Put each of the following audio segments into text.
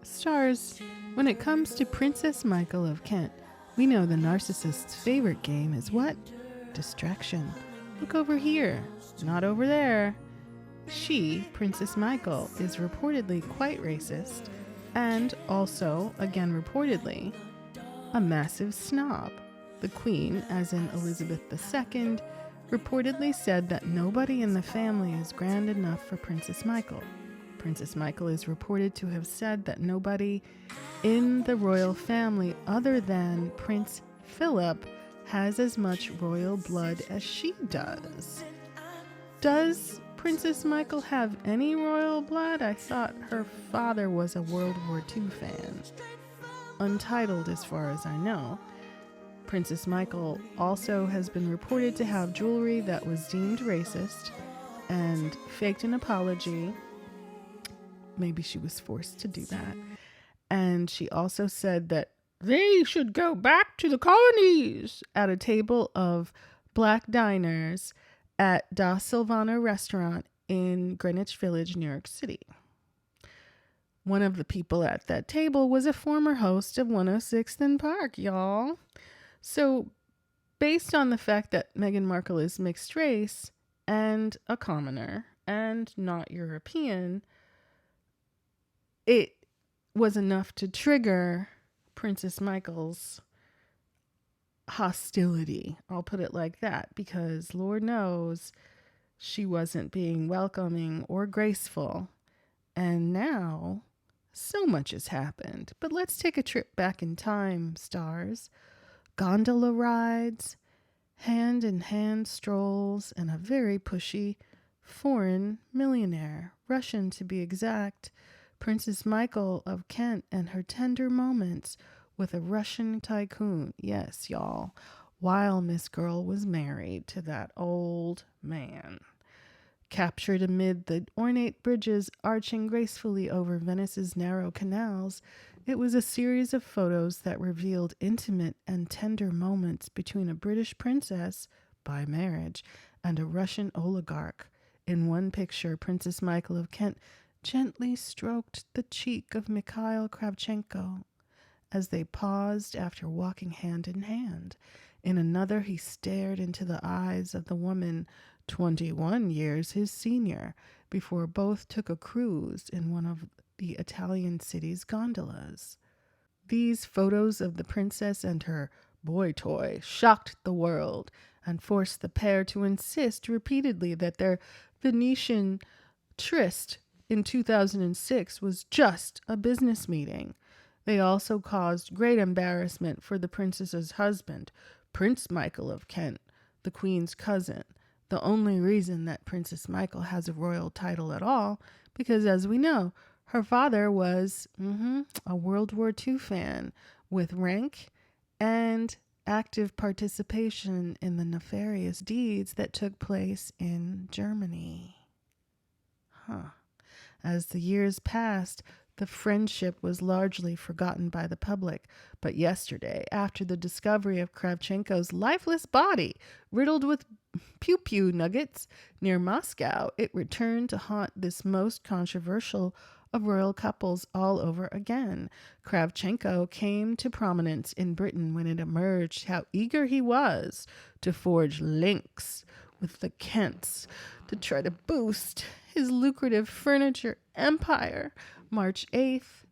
Stars, when it comes to Princess Michael of Kent, we know the narcissist's favorite game is what? Distraction. Look over here, not over there. She, Princess Michael, is reportedly quite racist and also, again reportedly, a massive snob. The Queen, as in Elizabeth II, reportedly said that nobody in the family is grand enough for Princess Michael. Princess Michael is reported to have said that nobody in the royal family other than Prince Philip has as much royal blood as she does. Does Princess Michael have any royal blood? I thought her father was a World War II fan. Untitled as far as I know. Princess Michael also has been reported to have jewelry that was deemed racist and faked an apology. Maybe she was forced to do that. And she also said that they should go back to the colonies at a table of black diners at Da Silvano restaurant in Greenwich Village, New York City. One of the people at that table was a former host of 106th and Park, y'all. So, based on the fact that Meghan Markle is mixed race and a commoner and not European, it was enough to trigger Princess Michael's hostility. I'll put it like that, because Lord knows she wasn't being welcoming or graceful. And now, so much has happened. But let's take a trip back in time, stars. Gondola rides, hand-in-hand strolls, and a very pushy foreign millionaire, Russian to be exact, Princess Michael of Kent, and her tender moments with a Russian tycoon. Yes, y'all, while Miss Girl was married to that old man. Captured amid the ornate bridges arching gracefully over Venice's narrow canals, it was a series of photos that revealed intimate and tender moments between a British princess, by marriage, and a Russian oligarch. In one picture, Princess Michael of Kent gently stroked the cheek of Mikhail Kravchenko as they paused after walking hand in hand. In another, he stared into the eyes of the woman 21 years his senior before both took a cruise in one of the Italian city's gondolas. These photos of the princess and her boy toy shocked the world and forced the pair to insist repeatedly that their Venetian tryst in 2006 was just a business meeting. They also caused great embarrassment for the princess's husband, Prince Michael of Kent, the Queen's cousin. The only reason that Princess Michael has a royal title at all, because as we know, her father was a World War II fan with rank and active participation in the nefarious deeds that took place in Germany. As the years passed, the friendship was largely forgotten by the public. But yesterday, after the discovery of Kravchenko's lifeless body riddled with pew-pew nuggets near Moscow, it returned to haunt this most controversial of royal couples all over again. Kravchenko came to prominence in Britain when it emerged how eager he was to forge links with the Kents to try to boost his lucrative furniture empire. March 8th,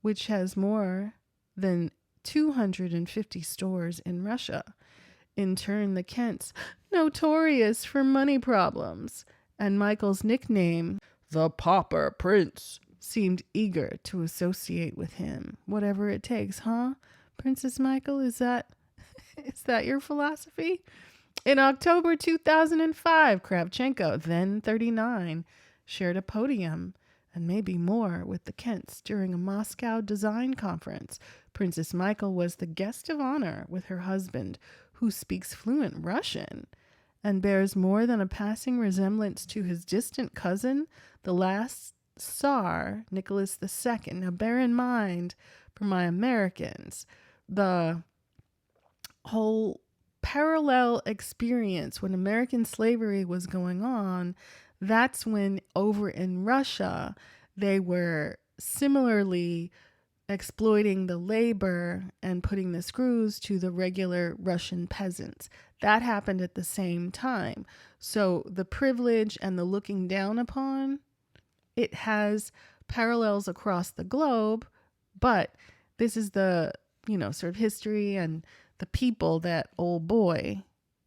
which has more than 250 stores in Russia. In turn, the Kents, notorious for money problems, and Michael's nickname, the Pauper Prince, seemed eager to associate with him. Whatever it takes, huh? Princess Michael, is that your philosophy? In October 2005, Kravchenko, then 39, shared a podium and maybe more with the Kents during a Moscow design conference. Princess Michael was the guest of honor with her husband, who speaks fluent Russian and bears more than a passing resemblance to his distant cousin, the last Tsar, Nicholas II. Now bear in mind, for my Americans, the whole parallel experience when American slavery was going on. That's when over in Russia, they were similarly exploiting the labor and putting the screws to the regular Russian peasants. That happened at the same time. So the privilege and the looking down upon, it has parallels across the globe, but this is the, sort of history and the people that old boy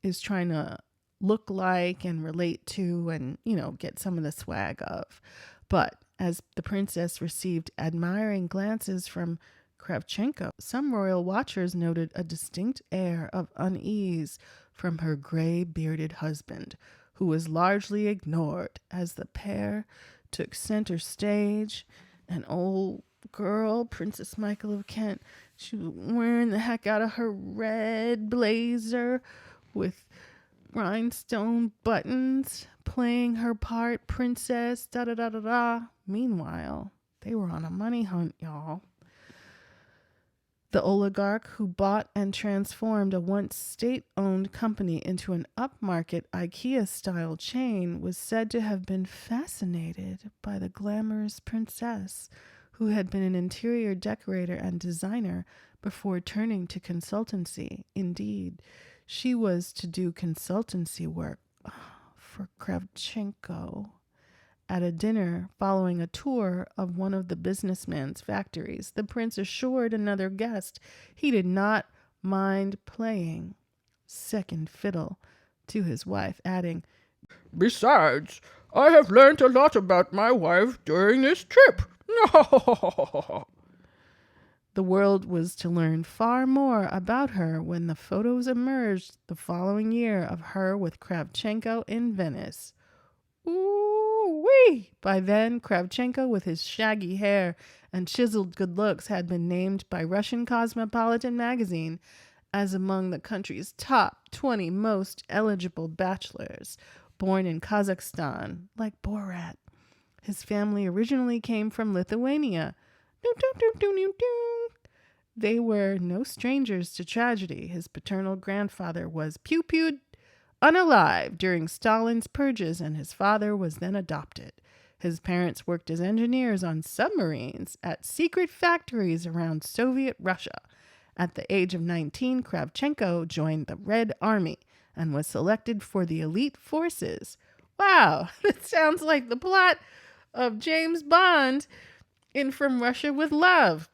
is trying to look like and relate to and, get some of the swag of. But as the princess received admiring glances from Kravchenko, some royal watchers noted a distinct air of unease from her gray-bearded husband, who was largely ignored as the pair took center stage. An old girl, Princess Michael of Kent, she was wearing the heck out of her red blazer with rhinestone buttons, playing her part, princess, da-da-da-da-da. Meanwhile, they were on a money hunt, y'all. The oligarch who bought and transformed a once state-owned company into an upmarket IKEA-style chain was said to have been fascinated by the glamorous princess, who had been an interior decorator and designer before turning to consultancy. Indeed, she was to do consultancy work for Kravchenko. At a dinner following a tour of one of the businessman's factories, the prince assured another guest he did not mind playing second fiddle to his wife, adding, "Besides, I have learned a lot about my wife during this trip." The world was to learn far more about her when the photos emerged the following year of her with Kravchenko in Venice. Ooh-wee! By then, Kravchenko, with his shaggy hair and chiseled good looks, had been named by Russian Cosmopolitan magazine as among the country's top 20 most eligible bachelors, born in Kazakhstan, like Borat. His family originally came from Lithuania. They were no strangers to tragedy. His paternal grandfather was pew-pewed unalive during Stalin's purges, and his father was then adopted. His parents worked as engineers on submarines at secret factories around Soviet Russia. At the age of 19, Kravchenko joined the Red Army and was selected for the elite forces. Wow, it sounds like the plot of James Bond in From Russia with Love.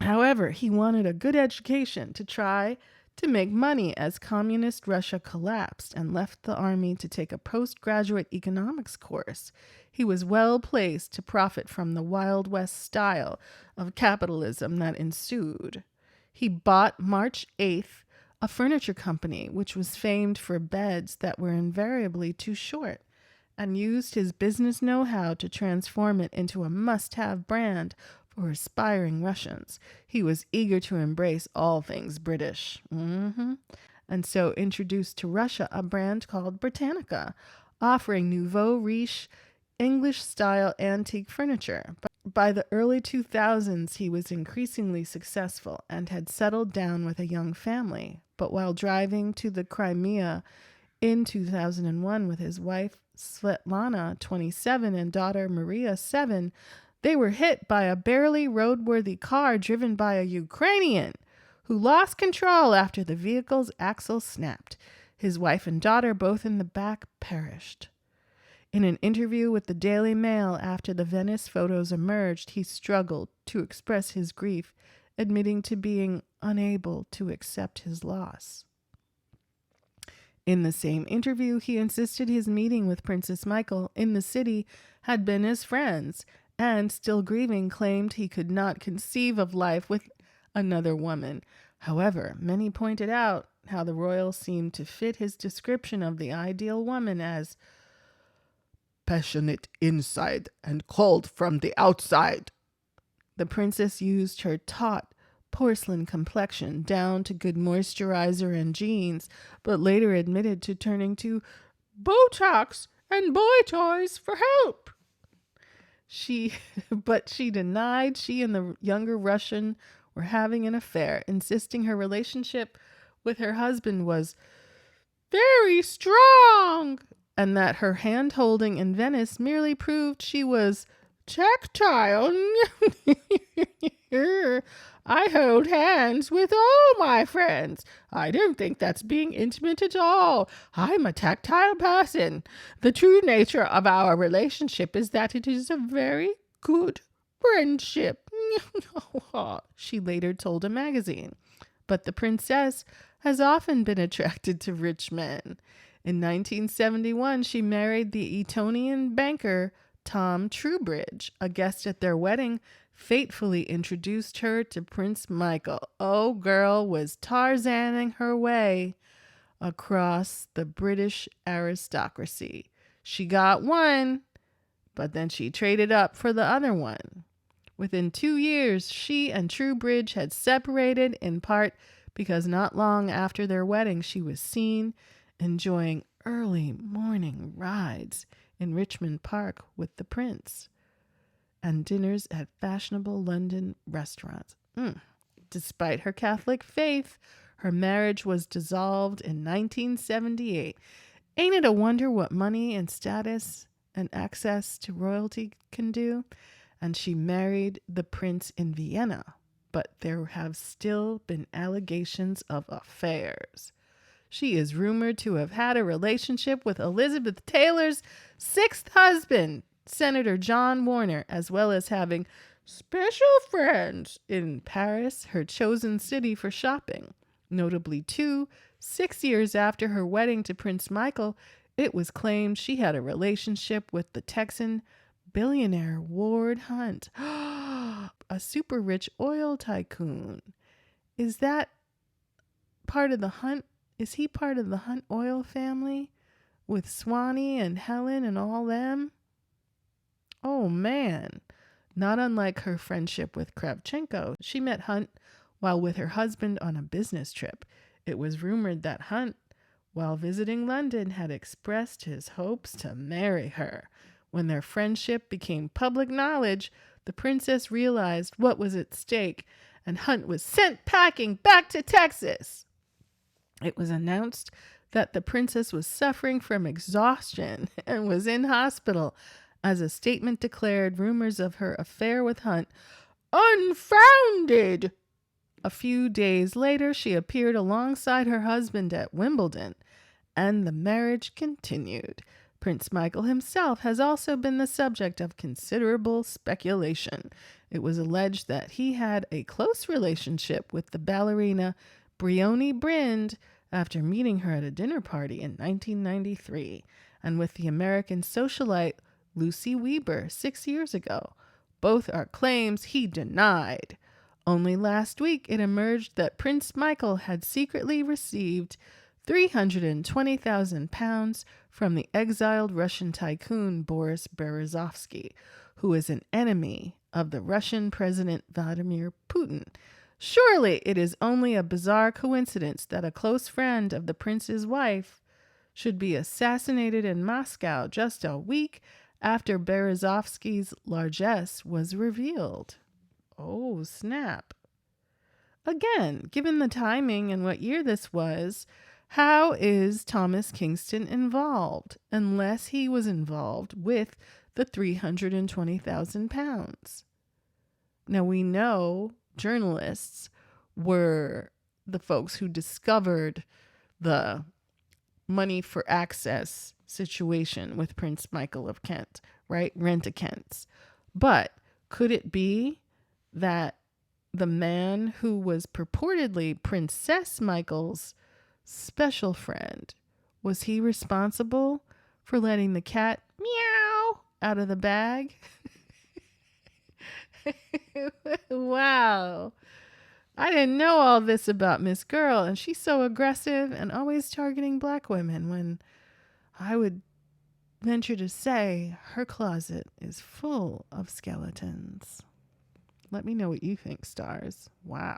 However, he wanted a good education to try to make money as communist Russia collapsed and left the army to take a postgraduate economics course. He was well placed to profit from the Wild West style of capitalism that ensued. He bought March 8th a furniture company which was famed for beds that were invariably too short, and used his business know-how to transform it into a must-have brand for aspiring Russians. He was eager to embrace all things British. And so introduced to Russia a brand called Britannica, offering nouveau riche English-style antique furniture. By the early 2000s, he was increasingly successful and had settled down with a young family. But while driving to the Crimea in 2001 with his wife Svetlana, 27, and daughter Maria, 7, they were hit by a barely roadworthy car driven by a Ukrainian who lost control after the vehicle's axle snapped. His wife and daughter, both in the back, perished. In an interview with the Daily Mail after the Venice photos emerged, he struggled to express his grief, admitting to being unable to accept his loss. In the same interview, he insisted his meeting with Princess Michael in the city had been his friends, and, still grieving, claimed he could not conceive of life with another woman. However, many pointed out how the royal seemed to fit his description of the ideal woman as passionate inside and cold from the outside. The princess used her taut porcelain complexion down to good moisturizer and jeans, but later admitted to turning to Botox and boy toys for help. But she denied she and the younger Russian were having an affair, insisting her relationship with her husband was very strong and that her hand-holding in Venice merely proved she was Tactile. I hold hands with all my friends. I don't think that's being intimate at all. I'm a tactile person. The true nature of our relationship is that it is a very good friendship, she later told a magazine. But the princess has often been attracted to rich men. In 1971, she married the Etonian banker Tom Trubridge. A guest at their wedding fatefully introduced her to Prince Michael. Oh, girl was Tarzaning her way across the British aristocracy. She got one, but then she traded up for the other one. Within 2 years, she and Trubridge had separated, in part because not long after their wedding, she was seen enjoying early morning rides in Richmond Park with the prince and dinners at fashionable London restaurants. Despite her Catholic faith, her marriage was dissolved in 1978. Ain't it a wonder what money and status and access to royalty can do? And she married the prince in Vienna, but there have still been allegations of affairs. She is rumored to have had a relationship with Elizabeth Taylor's sixth husband, Senator John Warner, as well as having special friends in Paris, her chosen city for shopping. Notably, too, 6 years after her wedding to Prince Michael, it was claimed she had a relationship with the Texan billionaire Ward Hunt, a super rich oil tycoon. Is that part of the Hunt? Is he part of the Hunt oil family with Swanee and Helen and all them? Oh, man. Not unlike her friendship with Kravchenko, she met Hunt while with her husband on a business trip. It was rumored that Hunt, while visiting London, had expressed his hopes to marry her. When their friendship became public knowledge, the princess realized what was at stake, and Hunt was sent packing back to Texas. It was announced that the princess was suffering from exhaustion and was in hospital. As a statement declared, rumors of her affair with Hunt unfounded. A few days later, she appeared alongside her husband at Wimbledon, and the marriage continued. Prince Michael himself has also been the subject of considerable speculation. It was alleged that he had a close relationship with the ballerina Brioni Brind after meeting her at a dinner party in 1993, and with the American socialite Lucy Weber 6 years ago. Both are claims he denied. Only last week it emerged that Prince Michael had secretly received £320,000 from the exiled Russian tycoon Boris Berezovsky, who is an enemy of the Russian President Vladimir Putin. Surely it is only a bizarre coincidence that a close friend of the prince's wife should be assassinated in Moscow just a week after Berezovsky's largesse was revealed. Oh, snap. Again, given the timing and what year this was, how is Thomas Kingston involved, unless he was involved with the £320,000? Now, we know journalists were the folks who discovered the money for access situation with Prince Michael of Kent, right? Rent-a-Kents. But could it be that the man who was purportedly Princess Michael's special friend, was he responsible for letting the cat meow out of the bag? Wow. I didn't know all this about Miss Girl, and she's so aggressive and always targeting black women when I would venture to say her closet is full of skeletons. Let me know what you think, stars. Wow.